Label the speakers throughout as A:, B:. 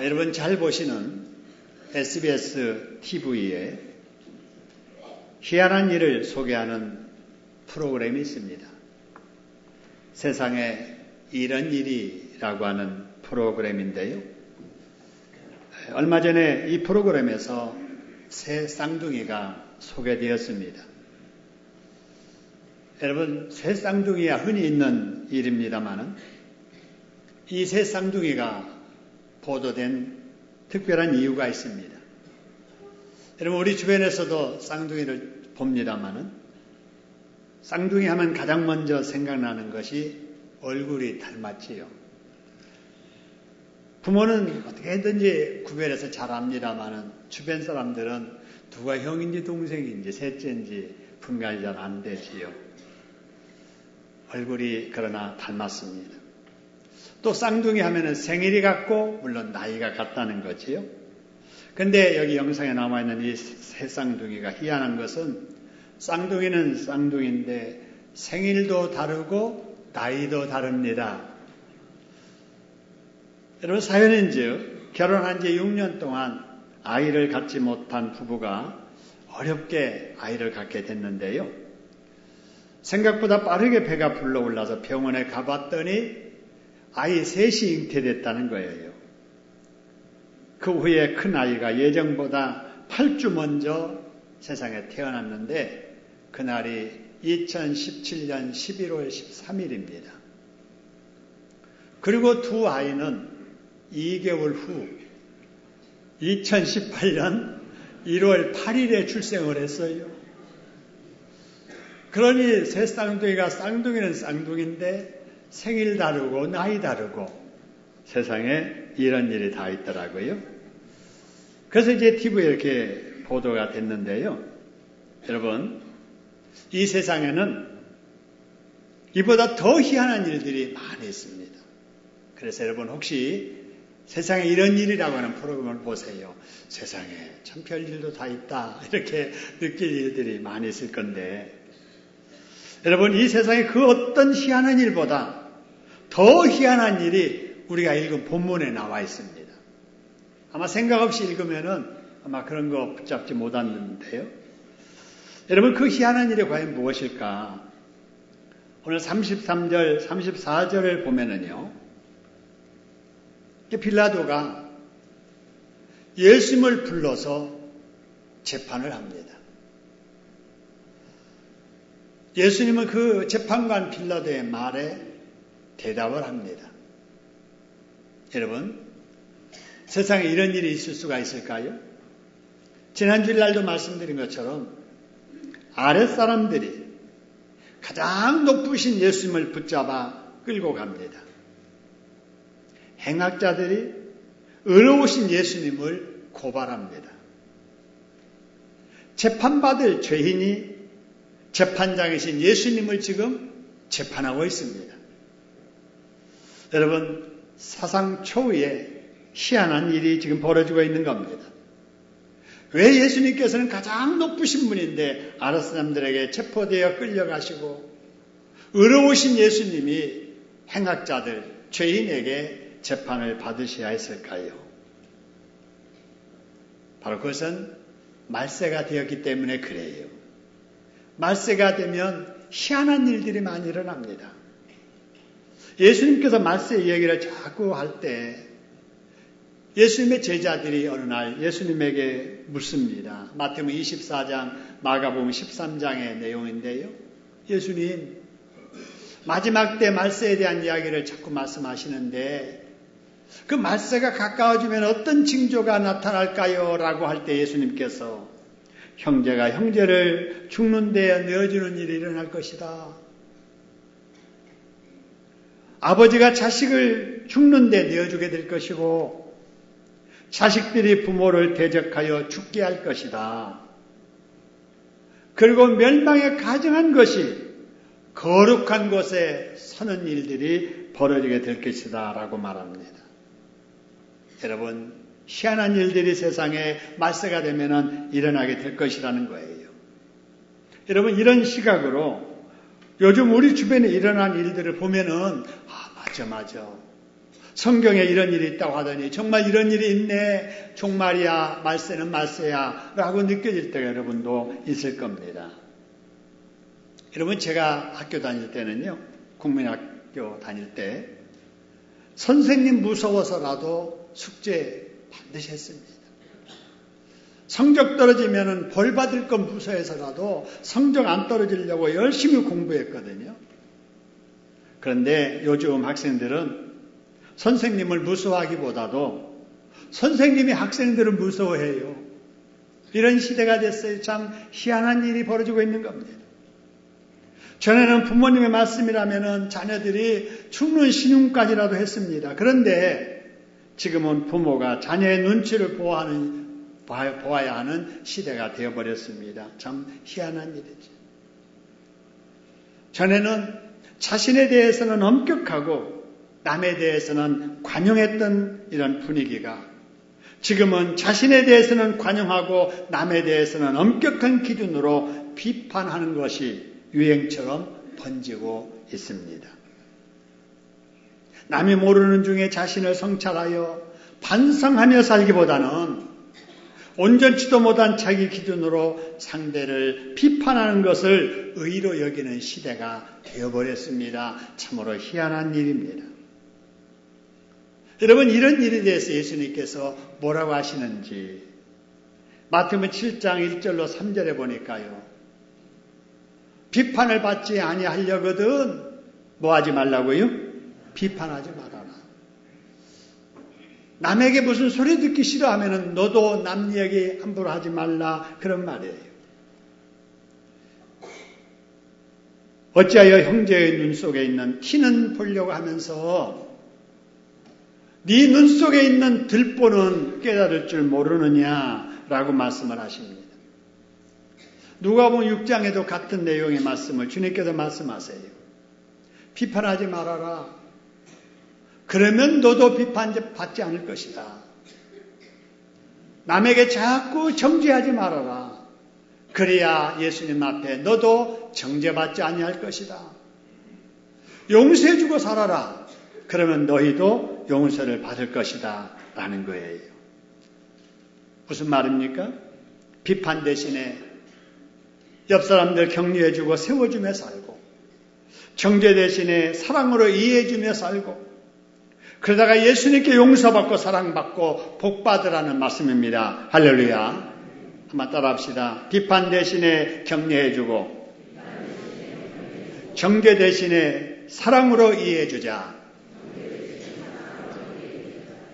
A: 여러분 잘 보시는 SBS TV에 희한한 일을 소개하는 프로그램이 있습니다. 세상에 이런 일이라고 하는 프로그램인데요. 얼마 전에 이 프로그램에서 새 쌍둥이가 소개되었습니다. 여러분, 새 쌍둥이야 흔히 있는 일입니다만 이 새 쌍둥이가 보도된 특별한 이유가 있습니다. 여러분, 우리 주변에서도 쌍둥이를 봅니다만 쌍둥이 하면 가장 먼저 생각나는 것이 얼굴이 닮았지요. 부모는 어떻게든지 구별해서 잘 압니다만 주변 사람들은 누가 형인지 동생인지 셋째인지 분간이 잘 안 되지요. 얼굴이 그러나 닮았습니다. 또 쌍둥이 하면은 생일이 같고 물론 나이가 같다는 거지요. 근데 여기 영상에 나와 있는 이 새 쌍둥이가 희한한 것은 쌍둥이는 쌍둥이인데 생일도 다르고 나이도 다릅니다. 여러분, 사연인즉 결혼한 지 6년 동안 아이를 갖지 못한 부부가 어렵게 아이를 갖게 됐는데요. 생각보다 빠르게 배가 불러올라서 병원에 가봤더니 아이 셋이 잉태됐다는 거예요. 그 후에 큰 아이가 예정보다 8주 먼저 세상에 태어났는데 그날이 2017년 11월 13일입니다. 그리고 두 아이는 2개월 후 2018년 1월 8일에 출생을 했어요. 그러니 새 쌍둥이가 쌍둥이는 쌍둥이인데 생일 다르고 나이 다르고 세상에 이런 일이 다 있더라고요. 그래서 이제 TV에 이렇게 보도가 됐는데요. 여러분, 이 세상에는 이보다 더 희한한 일들이 많이 있습니다. 그래서 여러분 혹시 세상에 이런 일이라고 하는 프로그램을 보세요. 세상에 참 별일도 다 있다 이렇게 느낄 일들이 많이 있을 건데 여러분, 이 세상에 그 어떤 희한한 일보다 더 희한한 일이 우리가 읽은 본문에 나와 있습니다. 아마 생각 없이 읽으면은 아마 그런 거 붙잡지 못하는데요. 여러분, 그 희한한 일이 과연 무엇일까? 오늘 33절, 34절을 보면은요. 빌라도가 예수님을 불러서 재판을 합니다. 예수님은 그 재판관 빌라도의 말에 대답을 합니다. 여러분, 세상에 이런 일이 있을 수가 있을까요? 지난주일날도 말씀드린 것처럼 아랫사람들이 가장 높으신 예수님을 붙잡아 끌고 갑니다. 행악자들이 의로우신 예수님을 고발합니다. 재판받을 죄인이 재판장이신 예수님을 지금 재판하고 있습니다. 여러분, 사상 초유의 희한한 일이 지금 벌어지고 있는 겁니다. 왜 예수님께서는 가장 높으신 분인데 아랫사람들에게 체포되어 끌려가시고 의로우신 예수님이 행악자들, 죄인에게 재판을 받으셔야 했을까요? 바로 그것은 말세가 되었기 때문에 그래요. 말세가 되면 희한한 일들이 많이 일어납니다. 예수님께서 말세 이야기를 자꾸 할 때 예수님의 제자들이 어느 날 예수님에게 묻습니다. 마태복음 24장, 마가복음 13장의 내용인데요. 예수님, 마지막 때 말세에 대한 이야기를 자꾸 말씀하시는데 그 말세가 가까워지면 어떤 징조가 나타날까요? 라고 할 때 예수님께서 형제가 형제를 죽는 데에 내어주는 일이 일어날 것이다. 아버지가 자식을 죽는 데 내어주게 될 것이고 자식들이 부모를 대적하여 죽게 할 것이다. 그리고 멸망에 가증한 것이 거룩한 곳에 서는 일들이 벌어지게 될 것이다 라고 말합니다. 여러분, 희한한 일들이 세상에 말세가 되면 일어나게 될 것이라는 거예요. 여러분, 이런 시각으로 요즘 우리 주변에 일어난 일들을 보면은 맞아. 성경에 이런 일이 있다고 하더니 정말 이런 일이 있네. 종말이야, 말세는 말세야 라고 느껴질 때가 여러분도 있을 겁니다. 여러분, 제가 학교 다닐 때는요, 국민학교 다닐 때 선생님 무서워서라도 숙제 반드시 했습니다. 성적 떨어지면 벌 받을 건 무서워서라도 성적 안 떨어지려고 열심히 공부했거든요. 그런데 요즘 학생들은 선생님을 무서워하기보다도 선생님이 학생들을 무서워해요. 이런 시대가 됐어요. 참 희한한 일이 벌어지고 있는 겁니다. 전에는 부모님의 말씀이라면 자녀들이 죽는 신용까지라도 했습니다. 그런데 지금은 부모가 자녀의 눈치를 보아야 하는 시대가 되어버렸습니다. 참 희한한 일이죠. 전에는 자신에 대해서는 엄격하고 남에 대해서는 관용했던 이런 분위기가 지금은 자신에 대해서는 관용하고 남에 대해서는 엄격한 기준으로 비판하는 것이 유행처럼 번지고 있습니다. 남이 모르는 중에 자신을 성찰하여 반성하며 살기보다는 온전치도 못한 자기 기준으로 상대를 비판하는 것을 의로 여기는 시대가 되어버렸습니다. 참으로 희한한 일입니다. 여러분, 이런 일에 대해서 예수님께서 뭐라고 하시는지 마태복음 7장 1절로 3절에 보니까요. 비판을 받지 아니하려거든 뭐 하지 말라고요? 비판하지 말아라. 남에게 무슨 소리 듣기 싫어하면 너도 남 얘기 함부로 하지 말라 그런 말이에요. 어찌하여 형제의 눈 속에 있는 티는 보려고 하면서 네 눈 속에 있는 들보는 깨달을 줄 모르느냐라고 말씀을 하십니다. 누가복음 6장에도 같은 내용의 말씀을 주님께서 말씀하세요. 비판하지 말아라. 그러면 너도 비판받지 않을 것이다. 남에게 자꾸 정죄하지 말아라. 그래야 예수님 앞에 너도 정죄받지 아니할 것이다. 용서해주고 살아라. 그러면 너희도 용서를 받을 것이다. 라는 거예요. 무슨 말입니까? 비판 대신에 옆 사람들 격려해주고 세워주며 살고 정죄 대신에 사랑으로 이해해주며 살고 그러다가 예수님께 용서받고 사랑받고 복받으라는 말씀입니다. 할렐루야. 한번 따라합시다. 비판 대신에 격려해주고 정죄 대신에 사랑으로 이해해주자.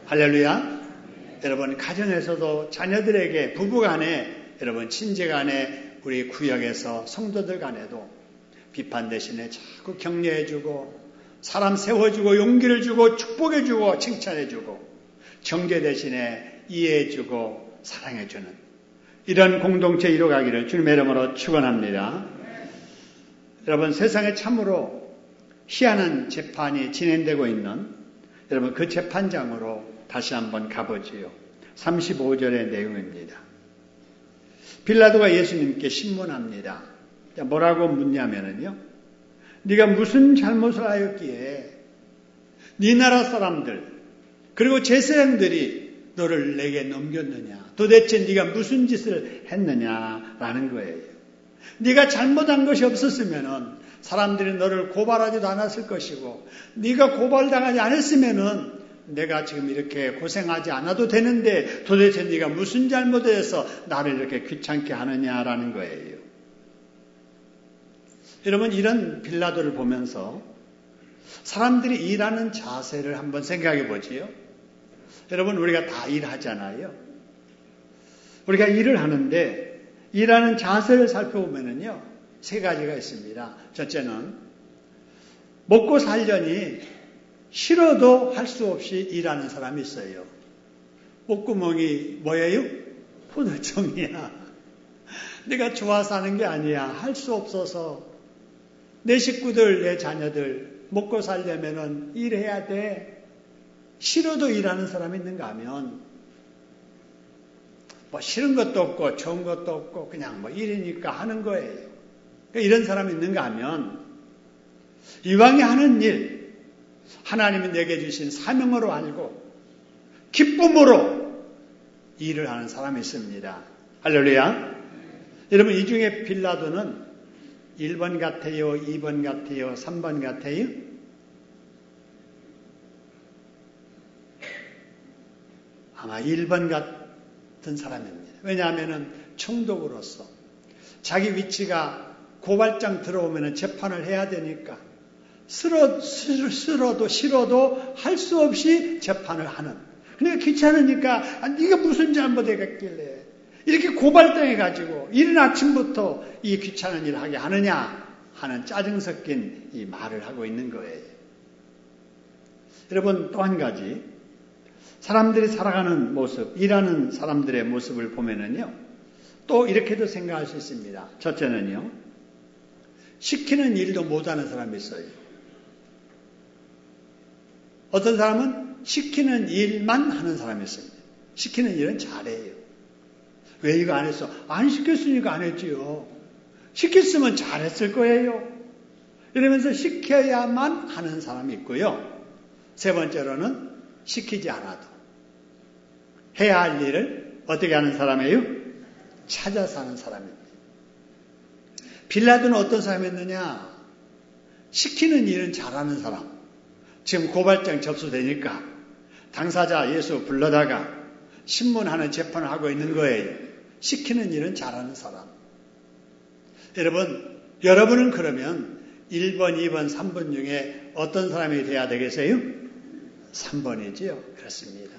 A: 할렐루야. 여러분, 가정에서도 자녀들에게 부부간에 여러분 친지간에 우리 구역에서 성도들 간에도 비판 대신에 자꾸 격려해주고 사람 세워주고 용기를 주고 축복해주고 칭찬해주고 정죄 대신에 이해해주고 사랑해주는 이런 공동체 이루어가기를 주님의 이름으로 축원합니다. 여러분, 세상에 참으로 희한한 재판이 진행되고 있는 여러분 그 재판장으로 다시 한번 가보지요. 35절의 내용입니다. 빌라도가 예수님께 신문합니다. 뭐라고 묻냐면요. 네가 무슨 잘못을 하였기에 네 나라 사람들 그리고 제사장들이 너를 내게 넘겼느냐. 도대체 네가 무슨 짓을 했느냐라는 거예요. 네가 잘못한 것이 없었으면 사람들이 너를 고발하지도 않았을 것이고 네가 고발당하지 않았으면 내가 지금 이렇게 고생하지 않아도 되는데 도대체 네가 무슨 잘못을 해서 나를 이렇게 귀찮게 하느냐라는 거예요. 여러분, 이런 빌라도를 보면서 사람들이 일하는 자세를 한번 생각해 보지요. 여러분, 우리가 다 일하잖아요. 우리가 일을 하는데 일하는 자세를 살펴보면요. 세 가지가 있습니다. 첫째는 먹고 살려니 싫어도 할 수 없이 일하는 사람이 있어요. 목구멍이 뭐예요? 포도청이야. 내가 좋아서 하는 게 아니야. 할 수 없어서 내 식구들, 내 자녀들 먹고 살려면은 일해야 돼. 싫어도 일하는 사람이 있는가 하면 뭐 싫은 것도 없고 좋은 것도 없고 그냥 뭐 일이니까 하는 거예요. 그러니까 이런 사람이 있는가 하면 이왕에 하는 일 하나님이 내게 주신 사명으로 알고 기쁨으로 일을 하는 사람이 있습니다. 할렐루야. 여러분, 이 중에 빌라도는 1번 같아요? 2번 같아요? 3번 같아요? 아마 1번 같은 사람입니다. 왜냐하면 총독으로서 자기 위치가 고발장 들어오면 재판을 해야 되니까 싫어도 할 수 없이 재판을 하는. 그러니까 귀찮으니까 네가 무슨 잘못했길래 이렇게 고발당해 가지고 이른 아침부터 이 귀찮은 일을 하게 하느냐 하는 짜증 섞인 이 말을 하고 있는 거예요. 여러분, 또 한 가지 사람들이 살아가는 모습, 일하는 사람들의 모습을 보면은요, 또 이렇게도 생각할 수 있습니다. 첫째는요, 시키는 일도 못하는 사람이 있어요. 어떤 사람은 시키는 일만 하는 사람이 있습니다. 시키는 일은 잘해요. 왜 이거 안 했어? 안 시켰으니까 안 했지요. 시켰으면 잘했을 거예요. 이러면서 시켜야만 하는 사람이 있고요. 세 번째로는 시키지 않아도 해야 할 일을 어떻게 하는 사람이에요? 찾아서 하는 사람입니다. 빌라도는 어떤 사람이었느냐? 시키는 일은 잘하는 사람. 지금 고발장 접수되니까 당사자 예수 불러다가 신문하는 재판을 하고 있는 거예요. 시키는 일은 잘하는 사람. 여러분은 그러면 1번, 2번, 3번 중에 어떤 사람이 돼야 되겠어요? 3번이지요. 그렇습니다.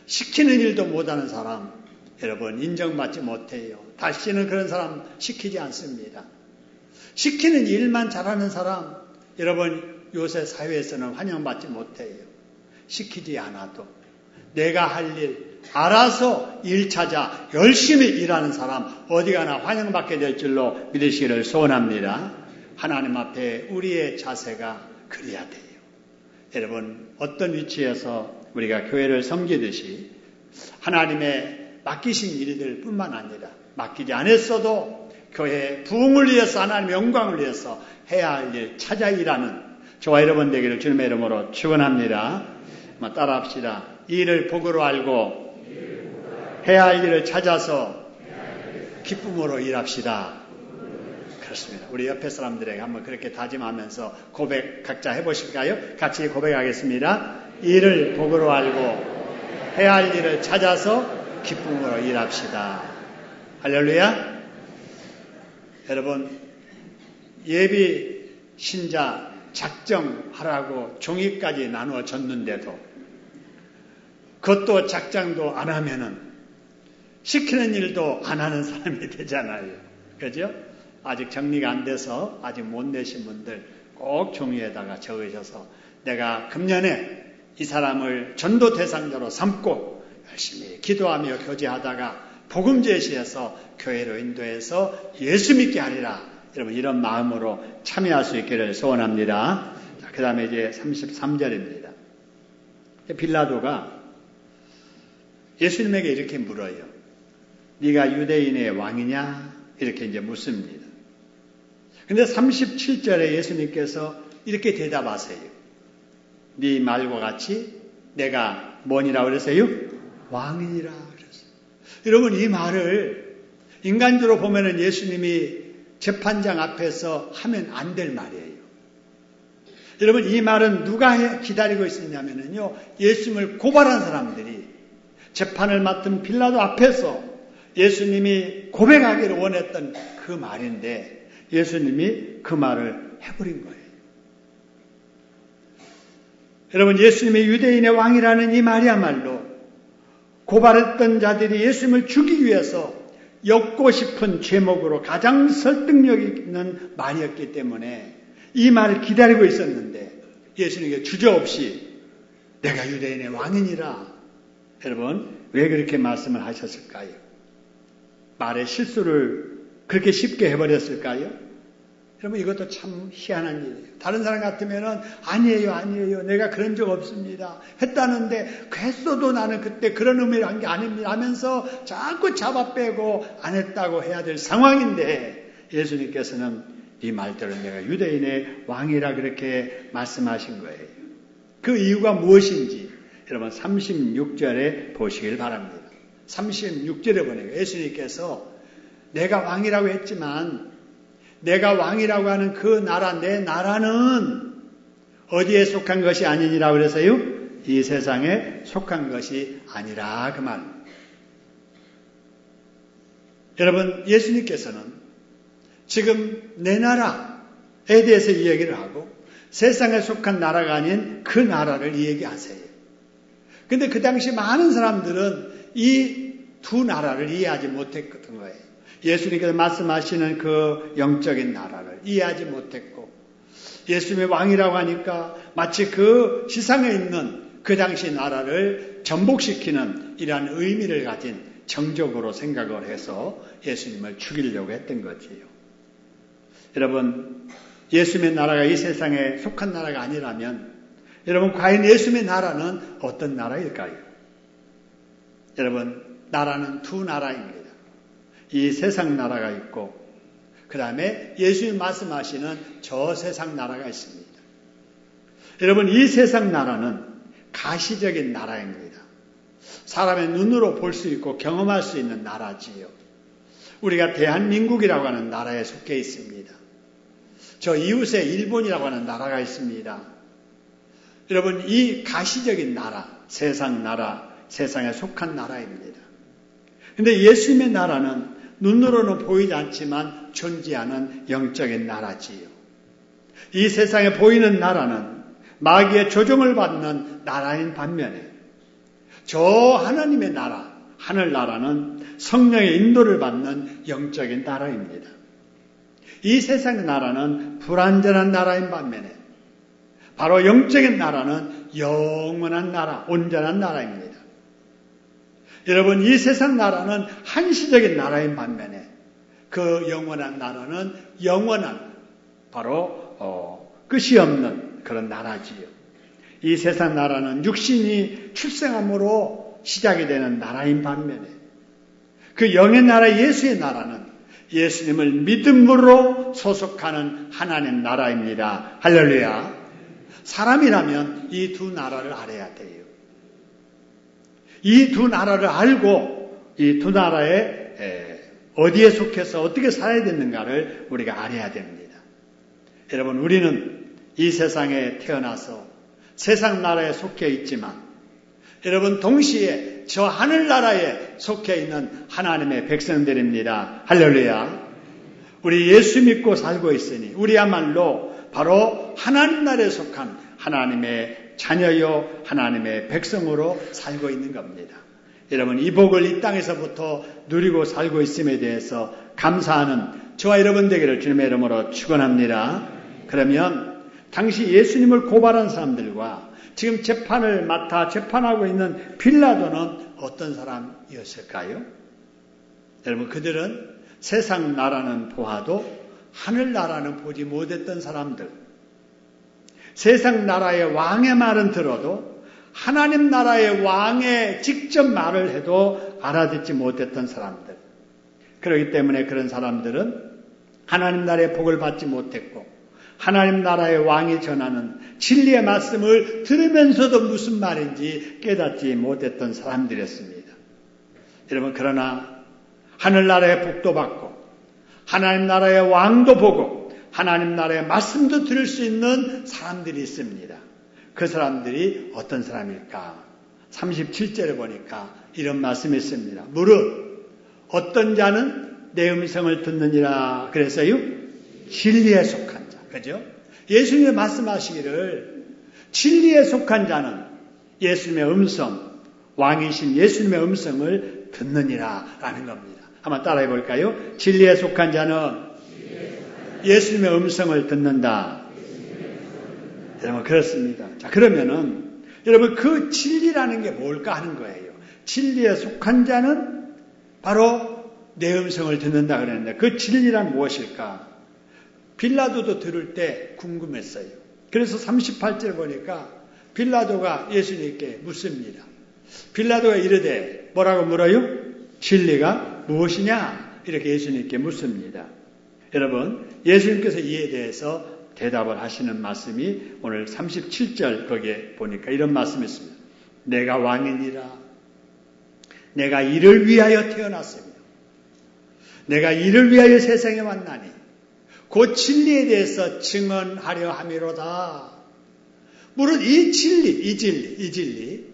A: 시키는 일도 못하는 사람, 여러분 인정받지 못해요. 다시는 그런 사람 시키지 않습니다. 시키는 일만 잘하는 사람, 여러분 요새 사회에서는 환영받지 못해요. 시키지 않아도 내가 할 일 알아서 일 찾아 열심히 일하는 사람 어디 가나 환영받게 될 줄로 믿으시기를 소원합니다. 하나님 앞에 우리의 자세가 그래야 돼요. 여러분, 어떤 위치에서 우리가 교회를 섬기듯이 하나님의 맡기신 일들 뿐만 아니라 맡기지 않았어도 교회의 부흥을 위해서 하나님의 영광을 위해서 해야 할 일 찾아 일하는 저와 여러분 되기를 주님의 이름으로 축원합니다. 따라합시다. 일을 복으로 알고 해야 할 일을 찾아서 기쁨으로 일합시다. 그렇습니다. 우리 옆에 사람들에게 한번 그렇게 다짐하면서 고백 각자 해보실까요? 같이 고백하겠습니다. 일을 복으로 알고 해야 할 일을 찾아서 기쁨으로 일합시다. 할렐루야. 여러분, 예비 신자 작정하라고 종이까지 나누어졌는데도 그것도 작정도 안 하면은 시키는 일도 안 하는 사람이 되잖아요. 그죠? 아직 정리가 안 돼서 아직 못 내신 분들 꼭 종이에다가 적으셔서 내가 금년에 이 사람을 전도 대상자로 삼고 열심히 기도하며 교제하다가 복음 제시해서 교회로 인도해서 예수 믿게 하리라. 여러분, 이런 마음으로 참여할 수 있기를 소원합니다. 그 다음에 이제 33절입니다. 빌라도가 예수님에게 이렇게 물어요. 네가 유대인의 왕이냐? 이렇게 이제 묻습니다. 근데 37절에 예수님께서 이렇게 대답하세요. 네 말과 같이 내가 뭐니라 그랬어요? 왕이니라 그랬어요. 여러분, 이 말을 인간적으로 보면은 예수님이 재판장 앞에서 하면 안 될 말이에요. 여러분, 이 말은 누가 기다리고 있었냐면요, 예수님을 고발한 사람들이 재판을 맡은 빌라도 앞에서 예수님이 고백하기를 원했던 그 말인데 예수님이 그 말을 해버린 거예요. 여러분, 예수님이 유대인의 왕이라는 이 말이야말로 고발했던 자들이 예수님을 죽이기 위해서 엮고 싶은 제목으로 가장 설득력 있는 말이었기 때문에 이 말을 기다리고 있었는데 예수님께 주저없이 내가 유대인의 왕이니라. 여러분, 왜 그렇게 말씀을 하셨을까요? 말의 실수를 그렇게 쉽게 해버렸을까요? 여러분, 이것도 참 희한한 일이에요. 다른 사람 같으면은 아니에요. 내가 그런 적 없습니다. 했다는데 했어도 나는 그때 그런 의미로 한 게 아닙니다 하면서 자꾸 잡아빼고 안 했다고 해야 될 상황인데 예수님께서는 이 말대로 내가 유대인의 왕이라 그렇게 말씀하신 거예요. 그 이유가 무엇인지 여러분 36절에 보시길 바랍니다. 36절에 보니까 예수님께서 내가 왕이라고 했지만 내가 왕이라고 하는 그 나라, 내 나라는 어디에 속한 것이 아니니라 그래서요? 이 세상에 속한 것이 아니라 그 말. 여러분, 예수님께서는 지금 내 나라에 대해서 이야기를 하고 세상에 속한 나라가 아닌 그 나라를 이야기하세요. 근데 그 당시 많은 사람들은 이 두 나라를 이해하지 못했던 거예요. 예수님께서 말씀하시는 그 영적인 나라를 이해하지 못했고 예수님의 왕이라고 하니까 마치 그 지상에 있는 그 당시 나라를 전복시키는 이러한 의미를 가진 정적으로 생각을 해서 예수님을 죽이려고 했던 거지요. 여러분, 예수님의 나라가 이 세상에 속한 나라가 아니라면 여러분, 과연 예수님의 나라는 어떤 나라일까요? 여러분, 나라는 두 나라입니다. 이 세상 나라가 있고 그 다음에 예수님 말씀하시는 저 세상 나라가 있습니다. 여러분, 이 세상 나라는 가시적인 나라입니다. 사람의 눈으로 볼 수 있고 경험할 수 있는 나라지요. 우리가 대한민국이라고 하는 나라에 속해 있습니다. 저 이웃에 일본이라고 하는 나라가 있습니다. 여러분, 이 가시적인 나라, 세상에 속한 나라입니다. 그런데 예수님의 나라는 눈으로는 보이지 않지만 존재하는 영적인 나라지요. 이 세상에 보이는 나라는 마귀의 조종을 받는 나라인 반면에 저 하나님의 나라, 하늘나라는 성령의 인도를 받는 영적인 나라입니다. 이 세상의 나라는 불완전한 나라인 반면에 바로 영적인 나라는 영원한 나라, 온전한 나라입니다. 여러분, 이 세상 나라는 한시적인 나라인 반면에 그 영원한 나라는 영원한 바로 끝이 없는 그런 나라지요. 이 세상 나라는 육신이 출생함으로 시작이 되는 나라인 반면에 그 영의 나라 예수의 나라는 예수님을 믿음으로 소속하는 하나님 나라입니다. 할렐루야. 사람이라면 이 두 나라를 알아야 돼요. 이 두 나라를 알고 이 두 나라에 어디에 속해서 어떻게 살아야 되는가를 우리가 알아야 됩니다. 여러분, 우리는 이 세상에 태어나서 세상 나라에 속해 있지만 여러분, 동시에 저 하늘나라에 속해 있는 하나님의 백성들입니다. 할렐루야. 우리 예수 믿고 살고 있으니 우리야말로 바로 하나님 나라에 속한 하나님의 자녀요 하나님의 백성으로 살고 있는 겁니다. 여러분, 이 복을 이 땅에서부터 누리고 살고 있음에 대해서 감사하는 저와 여러분 되기를 주님의 이름으로 축원합니다. 그러면 당시 예수님을 고발한 사람들과 지금 재판을 맡아 재판하고 있는 빌라도는 어떤 사람이었을까요? 여러분, 그들은 세상 나라는 보아도 하늘 나라는 보지 못했던 사람들, 세상 나라의 왕의 말은 들어도 하나님 나라의 왕의 직접 말을 해도 알아듣지 못했던 사람들. 그렇기 때문에 그런 사람들은 하나님 나라의 복을 받지 못했고 하나님 나라의 왕이 전하는 진리의 말씀을 들으면서도 무슨 말인지 깨닫지 못했던 사람들이었습니다. 여러분, 그러나 하늘나라의 복도 받고 하나님 나라의 왕도 보고 하나님 나라의 말씀도 들을 수 있는 사람들이 있습니다. 그 사람들이 어떤 사람일까? 37절에 보니까 이런 말씀이 있습니다. 무릇 어떤 자는 내 음성을 듣느니라 그래서요, 진리에 속한 자. 그죠? 예수님이 말씀하시기를 진리에 속한 자는 예수님의 음성, 왕이신 예수님의 음성을 듣느니라 라는 겁니다. 한번 따라해 볼까요? 진리에 속한 자는 예수님의 음성을 듣는다. 여러분, 그렇습니다. 자, 그러면은 여러분, 그 진리라는 게 뭘까 하는 거예요. 진리에 속한 자는 바로 내 음성을 듣는다 그랬는데 그 진리란 무엇일까? 빌라도도 들을 때 궁금했어요. 그래서 38절 보니까 빌라도가 예수님께 묻습니다. 빌라도가 이르되 뭐라고 물어요? 진리가 무엇이냐? 이렇게 예수님께 묻습니다. 여러분, 예수님께서 이에 대해서 대답을 하시는 말씀이 오늘 37절 거기에 보니까 이런 말씀이 있습니다. 내가 왕이니라. 내가 이를 위하여 태어났으며 내가 이를 위하여 세상에 왔나니 그 진리에 대해서 증언하려 함이로다. 물론 이 진리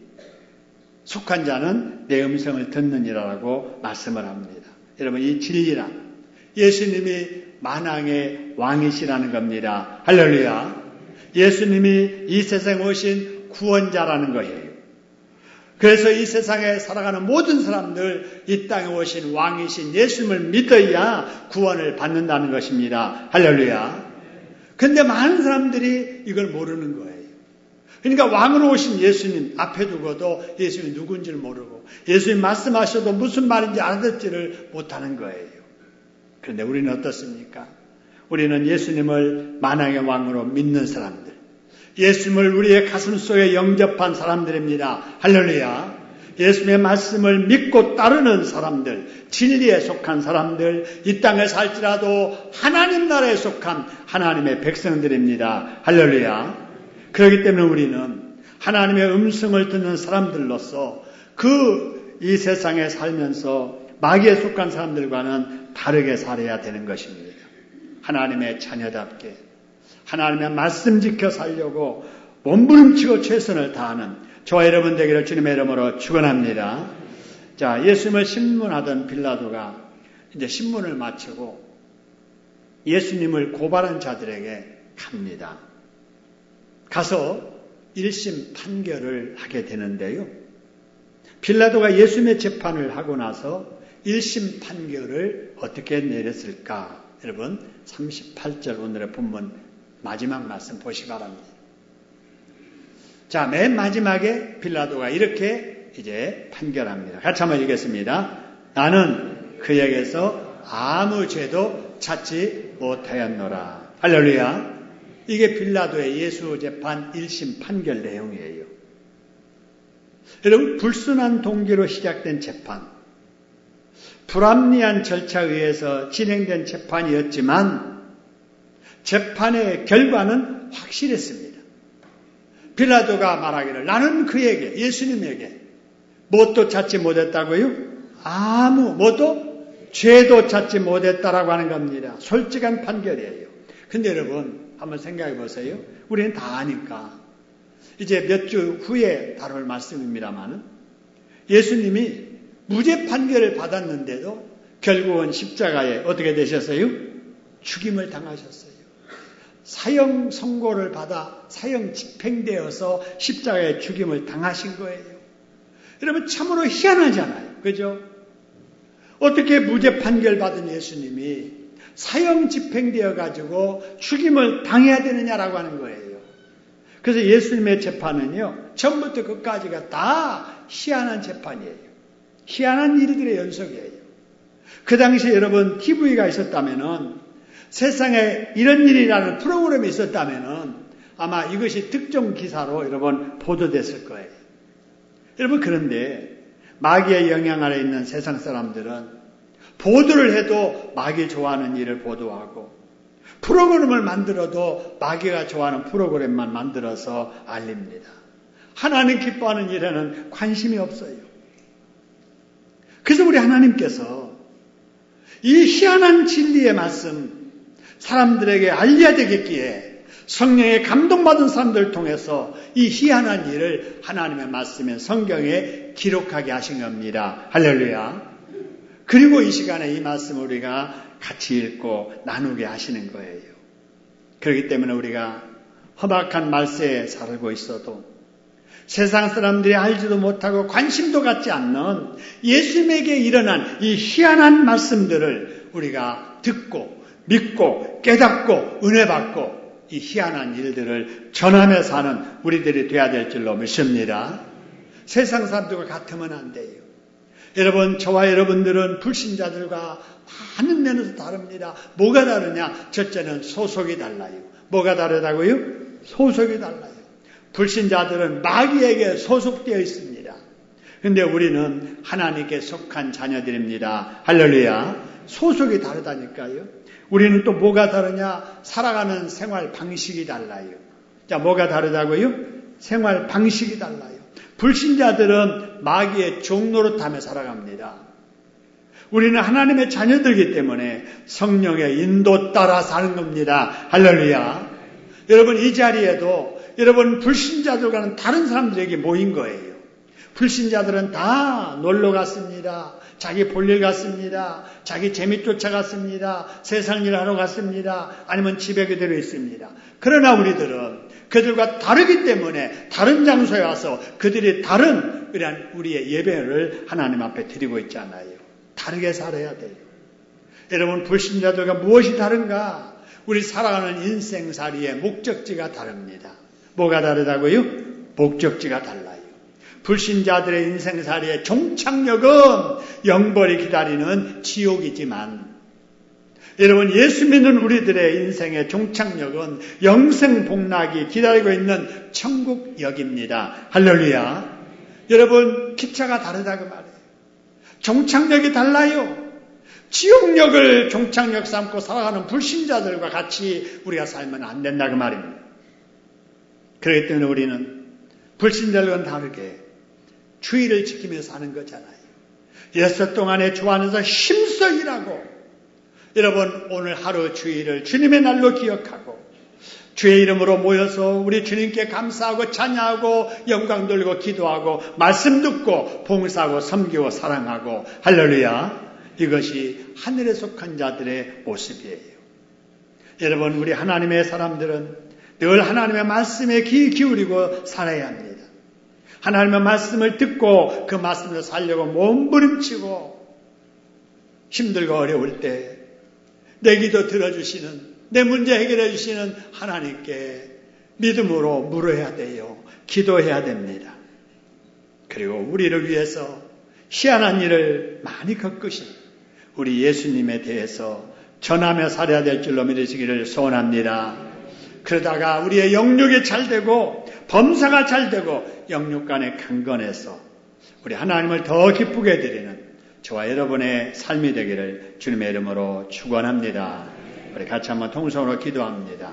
A: 속한 자는 내 음성을 듣느니라라고 말씀을 합니다. 여러분, 이 진리란 예수님이 만왕의 왕이시라는 겁니다. 할렐루야. 예수님이 이 세상에 오신 구원자라는 거예요. 그래서 이 세상에 살아가는 모든 사람들 이 땅에 오신 왕이신 예수님을 믿어야 구원을 받는다는 것입니다. 할렐루야. 그런데 많은 사람들이 이걸 모르는 거예요. 그러니까 왕으로 오신 예수님 앞에 두고도 예수님이 누군지를 모르고 예수님 말씀하셔도 무슨 말인지 알아듣지를 못하는 거예요. 그런데 우리는 어떻습니까? 우리는 예수님을 만왕의 왕으로 믿는 사람들, 예수님을 우리의 가슴 속에 영접한 사람들입니다. 할렐루야. 예수님의 말씀을 믿고 따르는 사람들, 진리에 속한 사람들, 이 땅에 살지라도 하나님 나라에 속한 하나님의 백성들입니다. 할렐루야. 그렇기 때문에 우리는 하나님의 음성을 듣는 사람들로서 이 세상에 살면서 마귀에 속한 사람들과는 다르게 살아야 되는 것입니다. 하나님의 자녀답게 하나님의 말씀 지켜 살려고 몸부림치고 최선을 다하는 저와 여러분 되기를 주님의 이름으로 축원합니다. 자, 예수님을 신문하던 빌라도가 이제 신문을 마치고 예수님을 고발한 자들에게 갑니다. 가서 1심 판결을 하게 되는데요. 빌라도가 예수님의 재판을 하고 나서 1심 판결을 어떻게 내렸을까? 여러분 38절 오늘의 본문 마지막 말씀 보시기 바랍니다. 자, 맨 마지막에 빌라도가 이렇게 이제 판결합니다. 같이 한번 읽겠습니다. 나는 그에게서 아무 죄도 찾지 못하였노라. 할렐루야. 이게 빌라도의 예수 재판 1심 판결 내용이에요. 여러분, 불순한 동기로 시작된 재판, 불합리한 절차에 의해서 진행된 재판이었지만 재판의 결과는 확실했습니다. 빌라도가 말하기를 나는 그에게, 예수님에게 뭣도 찾지 못했다고요? 뭣도 죄도 찾지 못했다라고 하는 겁니다. 솔직한 판결이에요. 근데 여러분 한번 생각해 보세요. 우리는 다 아니까 이제 몇 주 후에 다룰 말씀입니다만 예수님이 무죄 판결을 받았는데도 결국은 십자가에 어떻게 되셨어요? 죽임을 당하셨어요. 사형 선고를 받아 사형 집행되어서 십자가에 죽임을 당하신 거예요. 여러분 참으로 희한하잖아요. 그죠? 어떻게 무죄 판결 받은 예수님이 사형 집행되어 가지고 죽임을 당해야 되느냐라고 하는 거예요. 그래서 예수님의 재판은요, 처음부터 끝까지가 다 희한한 재판이에요. 희한한 일들의 연속이에요. 그 당시에 여러분 TV가 있었다면은, 세상에 이런 일이라는 프로그램이 있었다면은 아마 이것이 특정 기사로 여러분 보도됐을 거예요. 여러분, 그런데 마귀의 영향 아래 있는 세상 사람들은 보도를 해도 마귀 좋아하는 일을 보도하고 프로그램을 만들어도 마귀가 좋아하는 프로그램만 만들어서 알립니다. 하나님 기뻐하는 일에는 관심이 없어요. 그래서 우리 하나님께서 이 희한한 진리의 말씀 사람들에게 알려야 되겠기에 성령에 감동받은 사람들을 통해서 이 희한한 일을 하나님의 말씀인 성경에 기록하게 하신 겁니다. 할렐루야. 그리고 이 시간에 이 말씀을 우리가 같이 읽고 나누게 하시는 거예요. 그렇기 때문에 우리가 험악한 말세에 살고 있어도 세상 사람들이 알지도 못하고 관심도 갖지 않는 예수님에게 일어난 이 희한한 말씀들을 우리가 듣고 믿고 깨닫고 은혜 받고 이 희한한 일들을 전하며 사는 우리들이 돼야 될 줄로 믿습니다. 세상 사람들과 같으면 안 돼요. 여러분, 저와 여러분들은 불신자들과 많은 면에서 다릅니다. 뭐가 다르냐? 첫째는 소속이 달라요. 뭐가 다르다고요? 소속이 달라요. 불신자들은 마귀에게 소속되어 있습니다. 그런데 우리는 하나님께 속한 자녀들입니다. 할렐루야. 소속이 다르다니까요. 우리는 또 뭐가 다르냐? 살아가는 생활 방식이 달라요. 자, 뭐가 다르다고요? 생활 방식이 달라요. 불신자들은 마귀의 종노릇하며 살아갑니다. 우리는 하나님의 자녀들이기 때문에 성령의 인도 따라 사는 겁니다. 할렐루야. 여러분, 이 자리에도 여러분 불신자들과는 다른 사람들에게 모인 거예요. 불신자들은 다 놀러 갔습니다. 자기 볼일 갔습니다. 자기 재미 쫓아갔습니다. 세상 일 하러 갔습니다. 아니면 집에 그대로 있습니다. 그러나 우리들은 그들과 다르기 때문에 다른 장소에 와서 그들이 다른 우리의 예배를 하나님 앞에 드리고 있잖아요. 다르게 살아야 돼요. 여러분, 불신자들과 무엇이 다른가? 우리 살아가는 인생살이의 목적지가 다릅니다. 뭐가 다르다고요? 목적지가 달라요. 불신자들의 인생살이의 종착역은 영벌이 기다리는 지옥이지만, 여러분, 예수 믿는 우리들의 인생의 종착역은 영생 복락이 기다리고 있는 천국역입니다. 할렐루야. 여러분, 기차가 다르다 그 말이에요. 종착역이 달라요. 지옥역을 종착역 삼고 살아가는 불신자들과 같이 우리가 살면 안 된다 그 말입니다. 그렇기 때문에 우리는 불신자들과는 다르게 주의를 지키며 사는 거잖아요. 예수 동안에 주 안에서 힘써 일하고, 여러분, 오늘 하루 주일을 주님의 날로 기억하고 주의 이름으로 모여서 우리 주님께 감사하고 찬양하고 영광 돌리고 기도하고 말씀 듣고 봉사하고 섬기고 사랑하고, 할렐루야. 이것이 하늘에 속한 자들의 모습이에요. 여러분, 우리 하나님의 사람들은 늘 하나님의 말씀에 귀 기울이고 살아야 합니다. 하나님의 말씀을 듣고 그 말씀을 살려고 몸부림치고 힘들고 어려울 때 내 기도 들어주시는, 내 문제 해결해 주시는 하나님께 믿음으로 물어야 돼요. 기도해야 됩니다. 그리고 우리를 위해서 희한한 일을 많이 겪으신 우리 예수님에 대해서 전하며 살아야 될 줄로 믿으시기를 소원합니다. 그러다가 우리의 영육이 잘 되고 범사가 잘 되고 영육 간에 강건해서 우리 하나님을 더 기쁘게 드리는 저와 여러분의 삶이 되기를 주님의 이름으로 축원합니다. 우리 같이 한번 통성으로 기도합니다.